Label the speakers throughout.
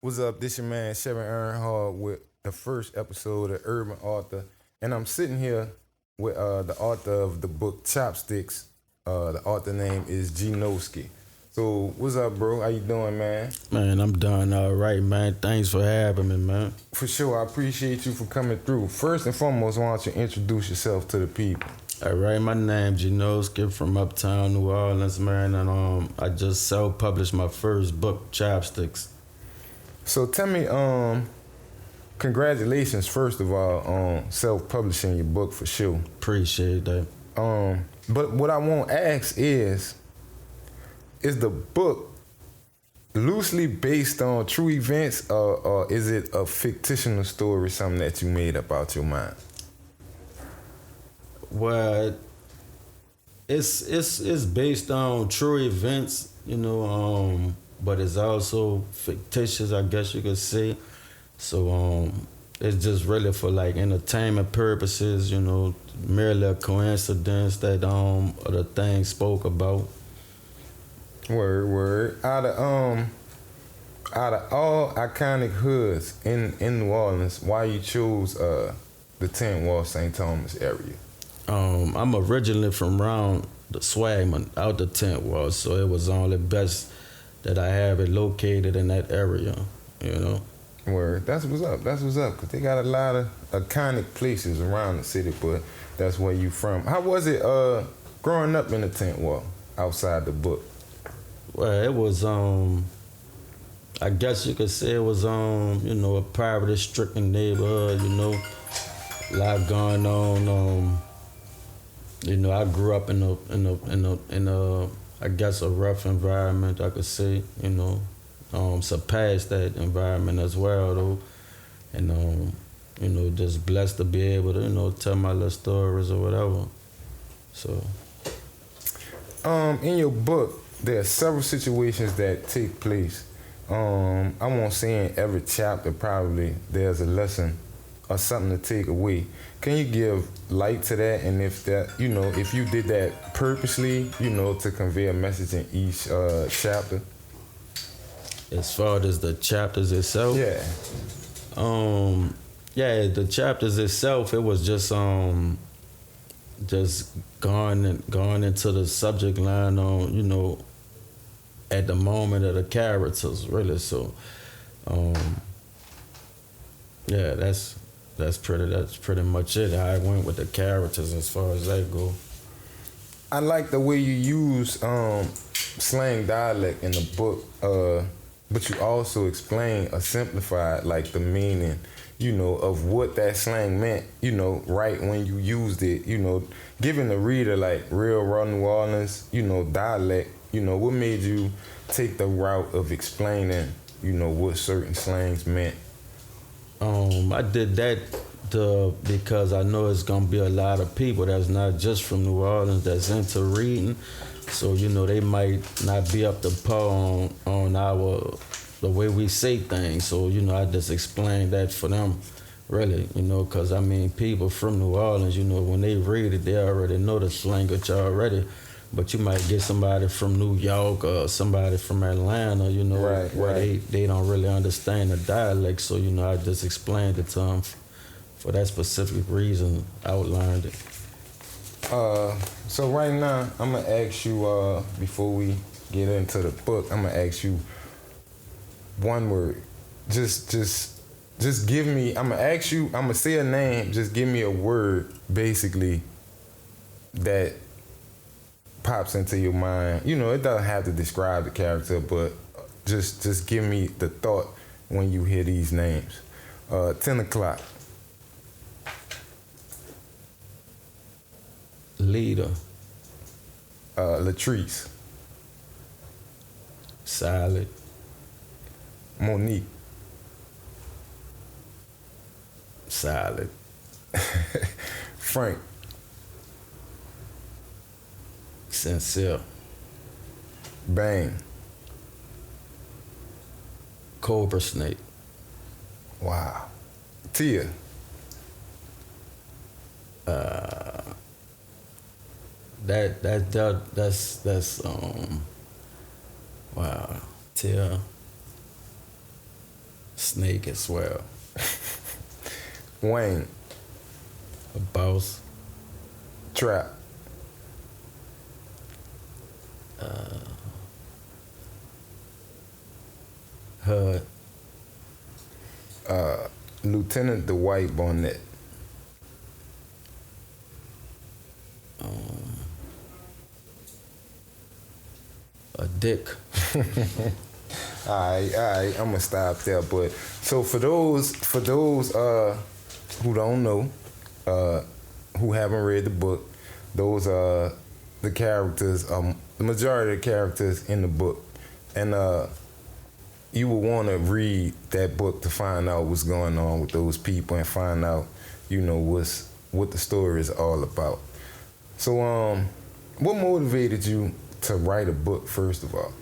Speaker 1: What's up? This your man Chevy Earnhard with the first episode of Urban Author, and I'm sitting here with the author of the book Chopstix. The author name is Noski. So what's up, bro? How you doing, man?
Speaker 2: Man, I'm doing all right, man. Thanks for having me, man.
Speaker 1: For sure, I appreciate you for coming through. First and foremost, why don't you introduce yourself to the people?
Speaker 2: All right, my name's Noski from Uptown New Orleans, man, and I just self-published my first book, Chopsticks.
Speaker 1: So tell me, congratulations first of all on self-publishing your book for sure.
Speaker 2: Appreciate that.
Speaker 1: But what I want to ask is the book loosely based on true events, or is it a fictional story, something that you made up out your mind?
Speaker 2: Well, it's based on true events, but it's also fictitious, I guess you could say. So it's just really for like entertainment purposes, merely a coincidence that other things spoke about.
Speaker 1: Word. Out of all iconic hoods in New Orleans, why you chose the Tent Wall St. Thomas area?
Speaker 2: I'm originally from around the Swagman, out the Tent Wall, so it was only best that I have it located in that area.
Speaker 1: Word. That's what's up. Cause they got a lot of iconic places around the city, but that's where you from. How was it growing up in the Tent Wall outside the book?
Speaker 2: Well, it was I guess you could say it was a poverty-stricken neighborhood. A lot going on. I grew up in a I guess a rough environment, I could say. Surpassed that environment as well though, and just blessed to be able to tell my little stories or whatever. So,
Speaker 1: in your book, there are several situations that take place. I won't say in every chapter probably there's a lesson or something to take away. Can you give light to that? And if that, if you did that purposely, to convey a message in each chapter?
Speaker 2: As far as the chapters itself?
Speaker 1: Yeah.
Speaker 2: The chapters itself, it was just going into the subject line on, at the moment of the characters, really. So, that's pretty much it. How I went with the characters as far as that go.
Speaker 1: I like the way you use slang dialect in the book, but you also explain or simplified like the meaning, of what that slang meant, right when you used it, giving the reader like real raw New Orleans, dialect, what made you take the route of explaining, what certain slangs meant?
Speaker 2: I did that because I know it's gonna be a lot of people that's not just from New Orleans that's into reading. So, they might not be up to par on the way we say things. So, I just explained that for them, really, because, people from New Orleans, when they read it, they already know the language already. But you might get somebody from New York or somebody from Atlanta, where they don't really understand the dialect. So, I just explained it to them for that specific reason, outlined it.
Speaker 1: So right now, I'm gonna ask you, before we get into the book, I'm gonna ask you one word. Just give me, I'm gonna say a name, just give me a word, basically, that pops into your mind. It doesn't have to describe the character, but just give me the thought when you hear these names. 10 o'clock.
Speaker 2: Leader.
Speaker 1: Latrice.
Speaker 2: Salad.
Speaker 1: Monique.
Speaker 2: Salad.
Speaker 1: Frank.
Speaker 2: Sincere.
Speaker 1: Bang.
Speaker 2: Cobra snake.
Speaker 1: Wow. Tia.
Speaker 2: That's wow. Tia. snake as well.
Speaker 1: Wayne.
Speaker 2: A boss.
Speaker 1: Trap.
Speaker 2: HUD.
Speaker 1: Lieutenant Dwight Barnett.
Speaker 2: A dick.
Speaker 1: All right, I'm gonna stop there. But so for those who don't know, who haven't read the book, those are the characters, the majority of the characters in the book, and you will want to read that book to find out what's going on with those people and find out, what the story is all about. So, what motivated you to write a book, first of all?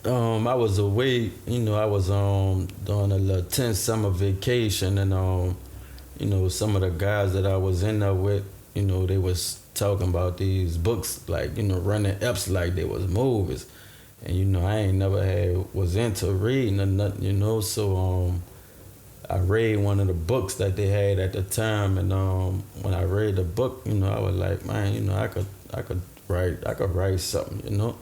Speaker 2: I was away, I was doing a little 10 summer vacation, and some of the guys that I was in there with, they was talking about these books, like, running eps like they was movies. And I ain't never was into reading or nothing, so I read one of the books that they had at the time, and when I read the book, I was like, man, I could write something,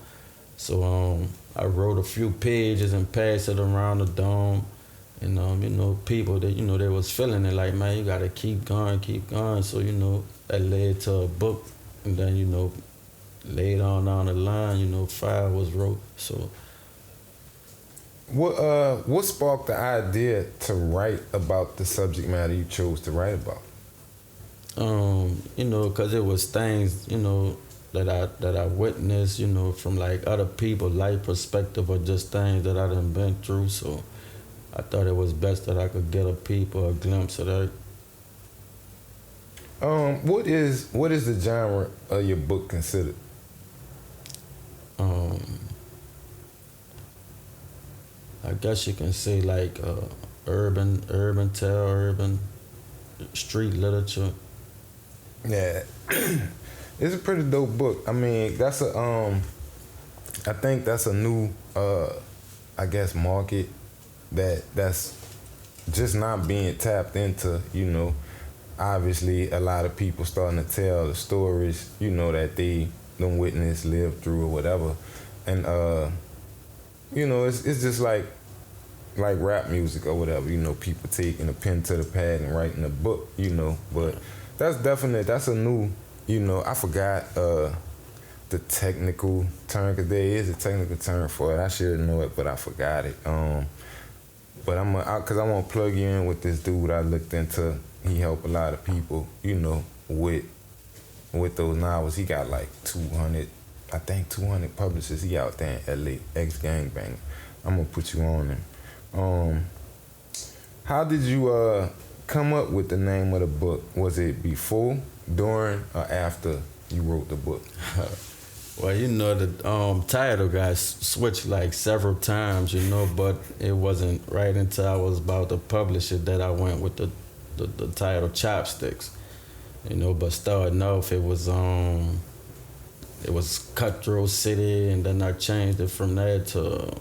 Speaker 2: So I wrote a few pages and passed it around the dome, and people that they was feeling it, like, man, you gotta keep going. So that led to a book, and then later on down the line, 5 was wrote. So
Speaker 1: what sparked the idea to write about the subject matter you chose to write about?
Speaker 2: Because it was things, that I witnessed, from like other people's life perspective, or just things that I done been through. So I thought it was best that I could get a glimpse of that.
Speaker 1: What is the genre of your book considered?
Speaker 2: I guess you can say like urban tale, urban street literature.
Speaker 1: Yeah. It's a pretty dope book. I mean, that's I think that's a new market that's just not being tapped into, Obviously a lot of people starting to tell the stories, that they done witnessed, lived through, or whatever. And it's just like rap music or whatever, people taking a pen to the pad and writing a book, But that's a new, I forgot the technical term, because there is a technical term for it. I should know it, but I forgot it. But because I want to plug you in with this dude I looked into. He helped a lot of people, with those novels. He got like 200 publishers. He out there in LA, ex-gangbanger. I'm gonna put you on him. How did you come up with the name of the book? Was it before, during, or after you wrote the book?
Speaker 2: Well, the title got switched like several times, but it wasn't right until I was about to publish it that I went with the title Chopstix. But starting off, it was Cutthroat City, and then I changed it from there to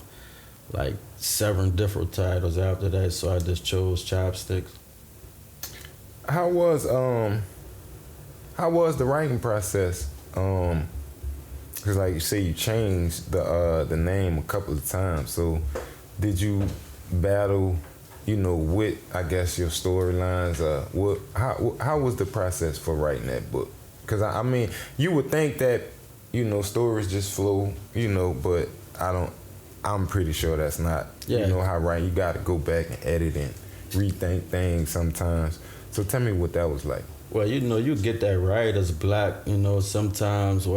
Speaker 2: like 7 different titles after that, so I just chose Chopstix.
Speaker 1: How was the writing process? Because like you say, you changed the name a couple of times. So did you battle, with, I guess, your storylines? How was the process for writing that book? Because I mean, you would think that, stories just flow, but I'm pretty sure that's not, how writing. You got to go back and edit and rethink things sometimes. So tell me what that was like.
Speaker 2: Well, you get that writer's block, sometimes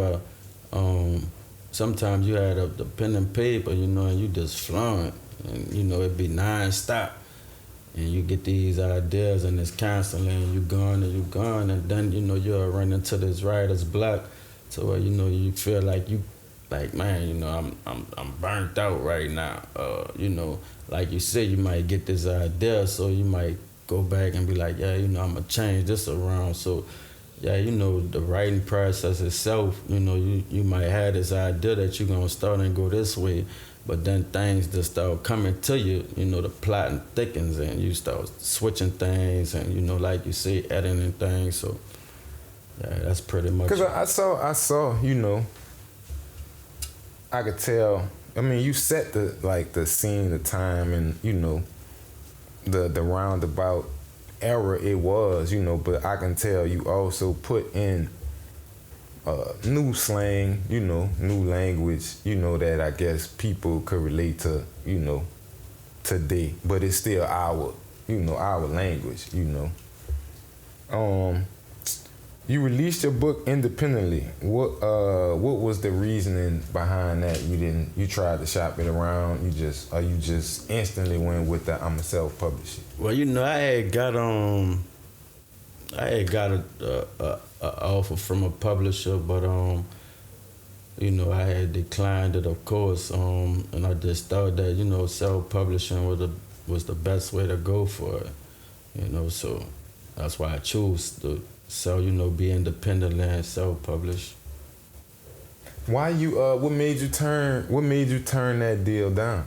Speaker 2: sometimes you had the pen and paper, and you just fluent, and, it'd be non-stop. And you get these ideas, and it's constantly, and you going, and then, you'll run into this writer's block. So, you feel like man, I'm burnt out right now. Like you said, you might get this idea, so you might go back and be like, yeah, I'm gonna change this around. So, yeah, the writing process itself, you might have this idea that you're gonna start and go this way, But then things just start coming to you, you know, the plot thickens and you start switching things and, you know, like you say, editing things. So, yeah, that's pretty much.
Speaker 1: Because I saw, you know, I could tell. I mean, you set the scene, the time, and you know, the roundabout era it was, you know. But I can tell you also put in new slang, you know, new language, you know, that I guess people could relate to, you know, today. But it's still our, you know, our language, you know. You released your book independently. What was the reasoning behind that? You tried to shop it around. You just instantly went with the I'm a self-publisher?
Speaker 2: Well, you know, I had got a offer from a publisher, but you know, I had declined it, of course. And I just thought that, you know, self-publishing was the best way to go for it. You know, so that's why I chose to. So, you know, be independent and self-publish.
Speaker 1: Why you? What made you turn that deal down?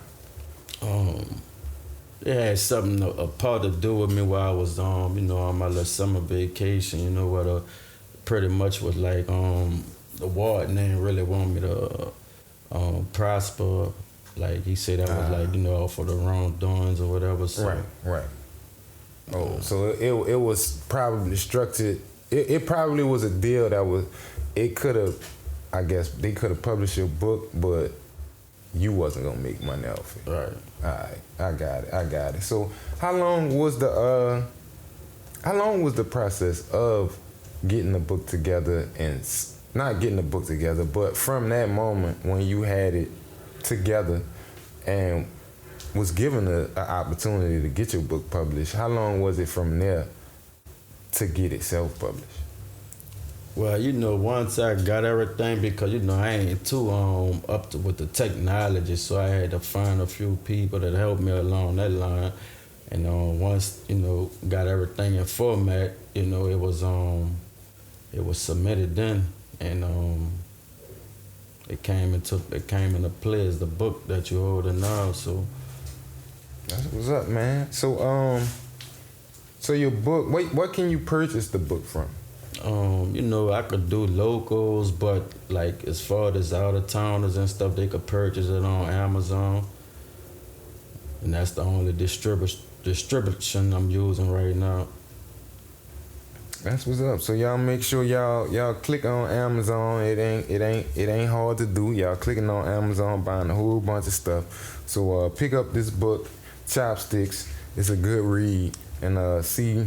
Speaker 2: It had something a part to do with me while I was you know, on my little summer vacation. You know what? Pretty much was like the warden didn't really want me to prosper. Like he said, that was like, you know, all for the wrongdoings or whatever. So.
Speaker 1: Right. Oh, so it was probably structured. It probably was a deal that was. It could have, I guess, they could have published your book, but you wasn't gonna make money off it.
Speaker 2: Right.
Speaker 1: All right, I got it. So how long was the process of getting the book together, and not getting the book together, but from that moment when you had it together and was given an opportunity to get your book published, how long was it from there to get it self-published?
Speaker 2: Well, you know, once I got everything, because, you know, I ain't too up to with the technology, so I had to find a few people that helped me along that line. And once, you know, got everything in format, you know, it was submitted then, and it came into play as the book that you're holding now. So
Speaker 1: that's what's up, man. So so your book, what can you purchase the book from?
Speaker 2: You know, I could do locals, but like as far as out of towners and stuff, they could purchase it on Amazon, and that's the only distribution I'm using right now.
Speaker 1: That's what's up. So y'all make sure y'all click on Amazon. It ain't hard to do. Y'all clicking on Amazon, buying a whole bunch of stuff. So pick up this book, Chopstix. It's a good read, and see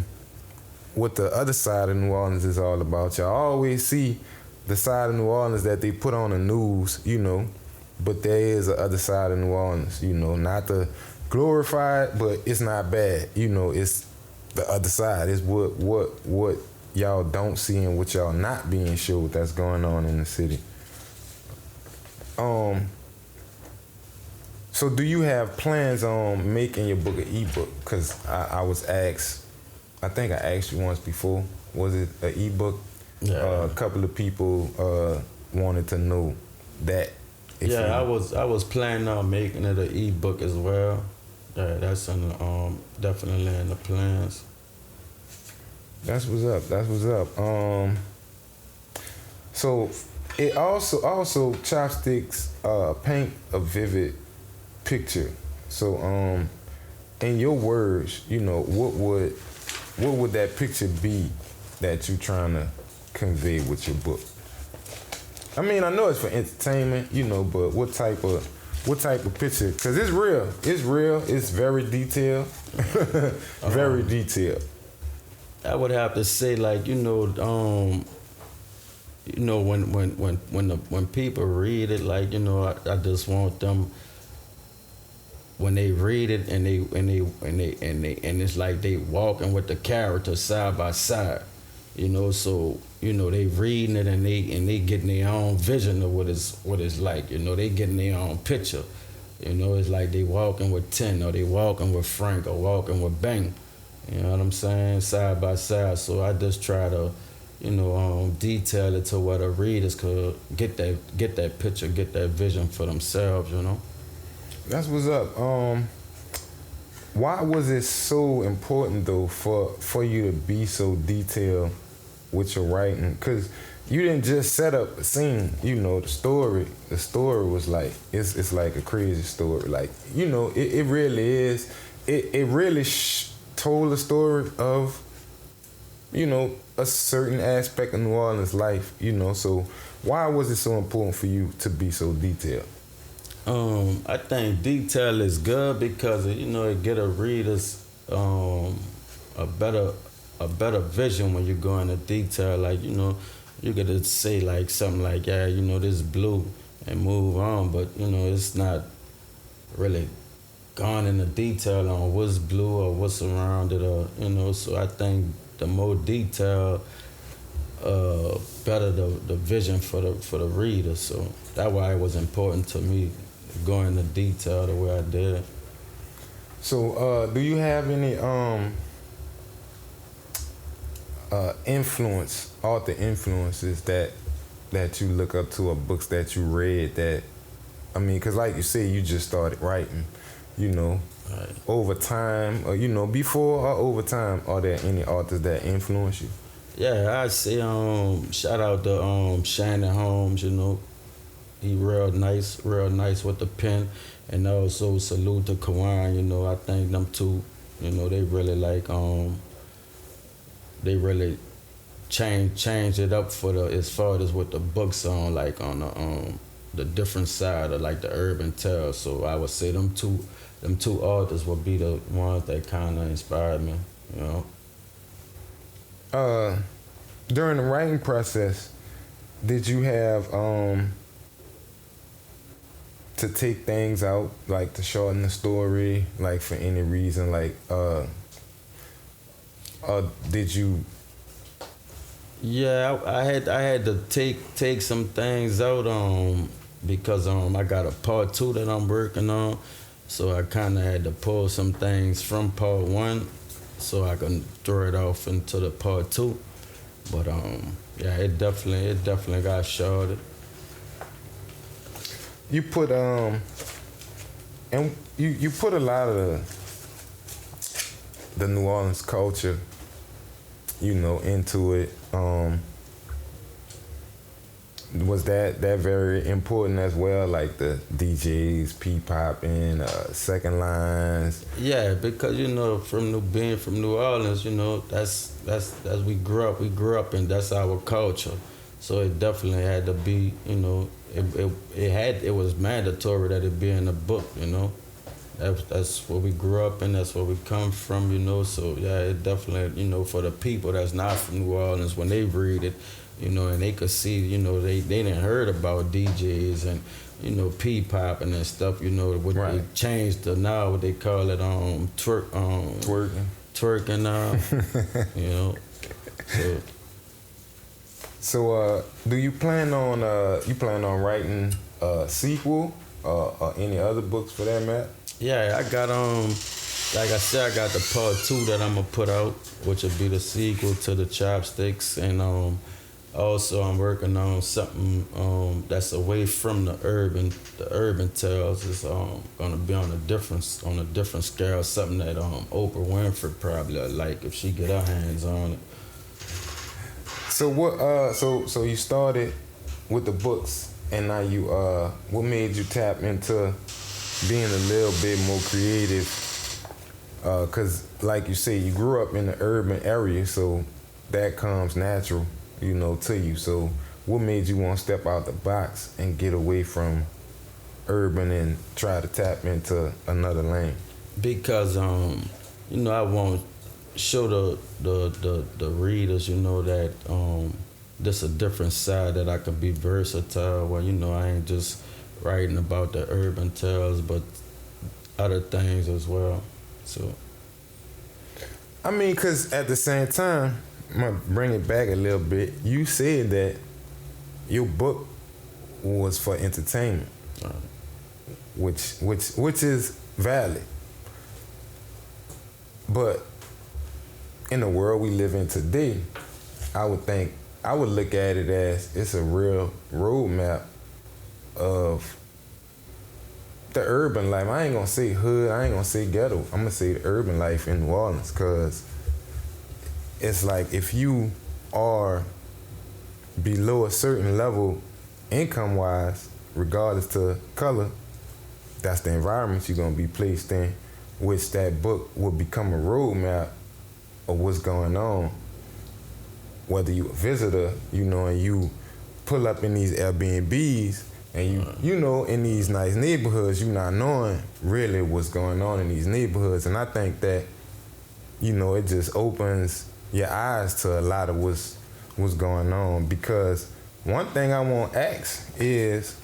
Speaker 1: what the other side of New Orleans is all about. Y'all always see the side of New Orleans that they put on the news, you know, but there is a other side of New Orleans, you know, not the glorified, but it's not bad, you know. It's the other side. It's what y'all don't see and what y'all not being showed that's going on in the city. So do you have plans on making your book an ebook? Because I was asked, I think I asked you once before, was it an ebook?
Speaker 2: Yeah.
Speaker 1: A couple of people wanted to know that.
Speaker 2: Yeah, I was planning on making it an ebook as well. Yeah, that's in the, definitely in the plans.
Speaker 1: That's what's up. So it also Chopstix paint a vivid picture. So in your words, you know, what would that picture be that you trying to convey with your book? I mean, I know it's for entertainment, you know, but what type of picture? Because it's real. It's very detailed. Very detailed.
Speaker 2: I would have to say, like, when people read it, like, you know, I just want them, when they read it and it's like they walking with the character side by side, you know. So, you know, they reading it and they getting their own vision of what it's like, you know. They getting their own picture, you know. It's like they walking with Tin, or they walking with Frank, or walking with Bang, you know what I'm saying, side by side. So I just try to, you know, detail it to where the readers could get that picture, get that vision for themselves, you know.
Speaker 1: That's what's up. Why was it so important though for you to be so detailed with your writing? Cause you didn't just set up a scene. You know, the story was like it's like a crazy story. Like, you know, it really is. It really told a story of, you know, a certain aspect of New Orleans life. You know, so why was it so important for you to be so detailed?
Speaker 2: I think detail is good because it get a reader's a better vision when you go into detail. Like, you get to say like something like, yeah, this is blue and move on, but it's not really gone into detail on what's blue or what's around it, or so I think the more detail, better the vision for the reader. So that's why it was important to me going into detail the way I did.
Speaker 1: So do you have any author influences that you look up to, or books that you read that, I mean, because like you said, you just started writing,
Speaker 2: Right.
Speaker 1: over time, or before or over time, are there any authors that influence you?
Speaker 2: Yeah, I say shout out to Shannon Holmes, he real nice with the pen, and also salute to Kawan, I think them two, they really they really change it up for as far as what the books on, like on the different side of like the urban tale. So I would say them two authors would be the ones that kind of inspired me,
Speaker 1: During the writing process, did you have to take things out, like to shorten the story, like for any reason, like did you?
Speaker 2: Yeah, I had to take some things out because I got a part 2 that I'm working on, so I kind of had to pull some things from part 1 so I can throw it off into the part 2. But yeah, it definitely got shorted.
Speaker 1: You put and you put a lot of the New Orleans culture, into it. Was that very important as well, like the DJs, P-popping, second lines?
Speaker 2: Yeah, because being from New Orleans, that's we grew up and that's our culture. So it definitely had to be, it was mandatory that it be in the book, That's what we grew up in, that's where we come from, So yeah, it definitely, for the people that's not from New Orleans, when they read it, and they could see, they didn't heard about DJs and, P-popping and stuff, what
Speaker 1: right.
Speaker 2: They changed to now, what they call it, twerking now,
Speaker 1: So do you plan on writing a sequel or any other books for that matter?
Speaker 2: Yeah, I got like I said, I got the part 2 that I'm gonna put out, which will be the sequel to the Chopstix, and also I'm working on something that's away from the urban tales. It's gonna be on a different scale, something that Oprah Winfrey probably like if she get her hands on it.
Speaker 1: So what? So you started with the books, and now you what made you tap into being a little bit more creative? Cause like you say, you grew up in the urban area, so that comes natural, to you. So what made you want to step out the box and get away from urban and try to tap into another lane?
Speaker 2: Because I want show the readers, that this a different side, that I could be versatile. Well, I ain't just writing about the urban tales, but other things as well. So,
Speaker 1: I mean, cause at the same time, I'm gonna bring it back a little bit. You said that your book was for entertainment, which is valid, but in the world we live in today, I would look at it as it's a real roadmap of the urban life. I ain't gonna say hood. I ain't gonna say ghetto. I'm gonna say the urban life in New Orleans, cause it's like if you are below a certain level income-wise, regardless to color, that's the environment you're gonna be placed in, which that book will become a roadmap of what's going on. Whether you a visitor, you know, and you pull up in these Airbnbs and you know, in these nice neighborhoods, you not knowing really what's going on in these neighborhoods. And I think that, you know, it just opens your eyes to a lot of what's going on. Because one thing I want to ask is,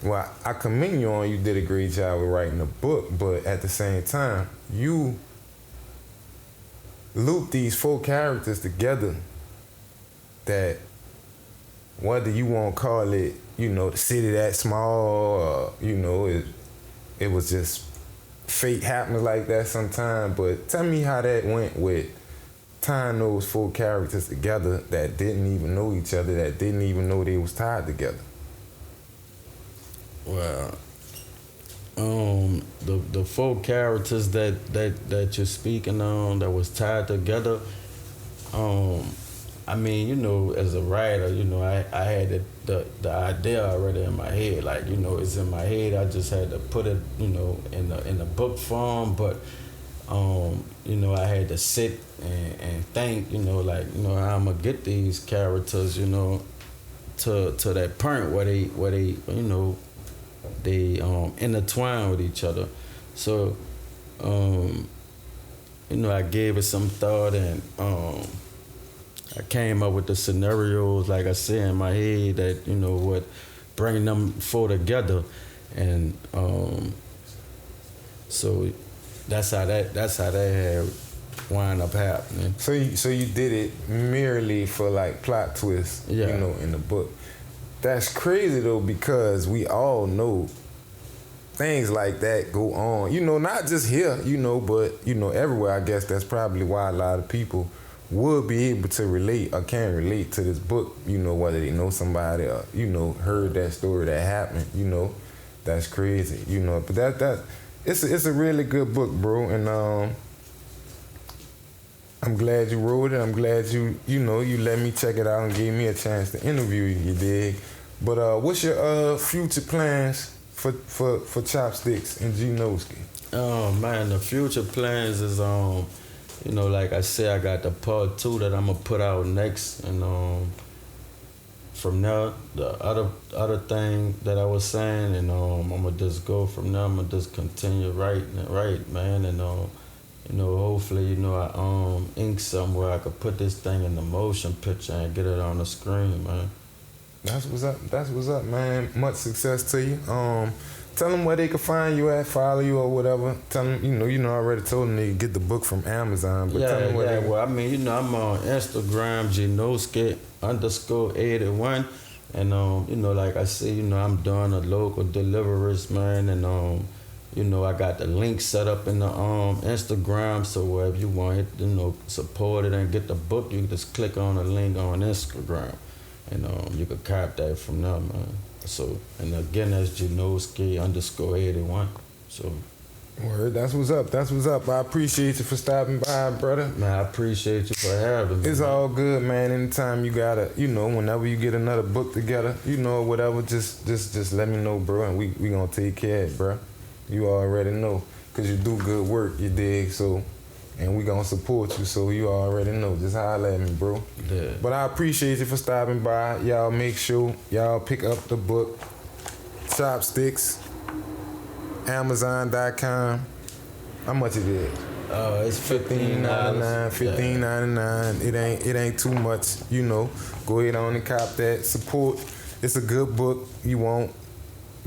Speaker 1: well, I commend you on, you did a great job with writing a book, but at the same time, you loop these 4 characters together that, whether you want to call it, you know, the city that small, you know, it was just fate happening like that sometime. But tell me how that went with tying those 4 characters together that didn't even know each other, that didn't even know they was tied together.
Speaker 2: Well, the 4 characters that you're speaking on that was tied together, I mean, you know, as a writer, you know, I had the idea already in my head. Like, you know, it's in my head. I just had to put it, you know, in the book form. But, you know, I had to sit and think, you know, like, you know, how I'm gonna get these characters, you know, to that point where they, you know, they intertwine with each other. So, you know, I gave it some thought, and I came up with the scenarios, like I said, in my head, that, you know, what bringing them 4 together. And so that's how that had wind up happening.
Speaker 1: So you did it merely for like plot twists, you know, in the book. That's crazy though, because we all know things like that go on. You know, not just here, you know, but, you know, everywhere. I guess that's probably why a lot of people would be able to relate or can relate to this book, you know, whether they know somebody or, you know, heard that story that happened, you know. That's crazy, you know. But that it's a really good book, bro. And I'm glad you wrote it. I'm glad you know, you let me check it out and gave me a chance to interview you, you dig? But what's your future plans for Chopstix and Noski?
Speaker 2: Oh man, the future plans is you know, like I said, I got the part 2 that I'm gonna put out next, and from there, the other thing that I was saying, and I'm gonna just go from there. I'm gonna just continue writing and write, man, and you know, hopefully, you know, I ink somewhere I could put this thing in the motion picture and get it on the screen, man.
Speaker 1: That's what's up. That's what's up, man. Much success to you. Tell them where they can find you at, follow you or whatever. Tell them, you know, I already told them they can get the book from Amazon, but tell them where they.
Speaker 2: Well, I mean, you know, I'm on Instagram, Noski_81, and you know, like I said, you know, I'm doing a local deliveries, man, and you know, I got the link set up in the Instagram, so wherever you want it, you know, support it and get the book, you can just click on the link on Instagram, and you can cop that from there, man. So, and again, that's Noski_81. So,
Speaker 1: word, that's what's up. That's what's up. I appreciate you for stopping by, brother.
Speaker 2: Man, I appreciate you for having me.
Speaker 1: It's all good, man. Anytime you gotta, you know, whenever you get another book together, you know, whatever, just let me know, bro, and we gonna take care of it, bro. You already know, cause you do good work, you dig. So, and we gonna support you, so you already know. Just holler at me, bro.
Speaker 2: Yeah.
Speaker 1: But I appreciate you for stopping by. Y'all make sure y'all pick up the book, Chopstix, Amazon.com. How much it is?
Speaker 2: It's $15.99.
Speaker 1: $15.99. It ain't too much, you know. Go ahead on and cop that. Support. It's a good book. You won't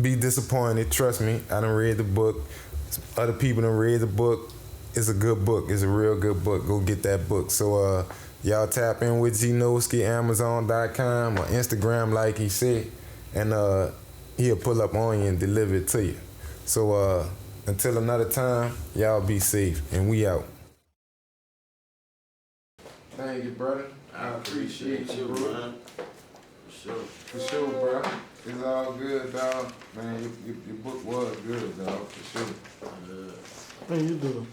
Speaker 1: be disappointed. Trust me. I done read the book. Other people done read the book. It's a good book. It's a real good book. Go get that book. So y'all tap in with Noski, Amazon.com or Instagram, like he said, and he'll pull up on you and deliver it to you. So until another time, y'all be safe, and we out. Thank you, brother. I appreciate you, bro.
Speaker 2: sure.
Speaker 1: For sure, bro. It's all good, dog. Man, your book was good, dog. For sure.
Speaker 2: Yeah.
Speaker 3: How you doing?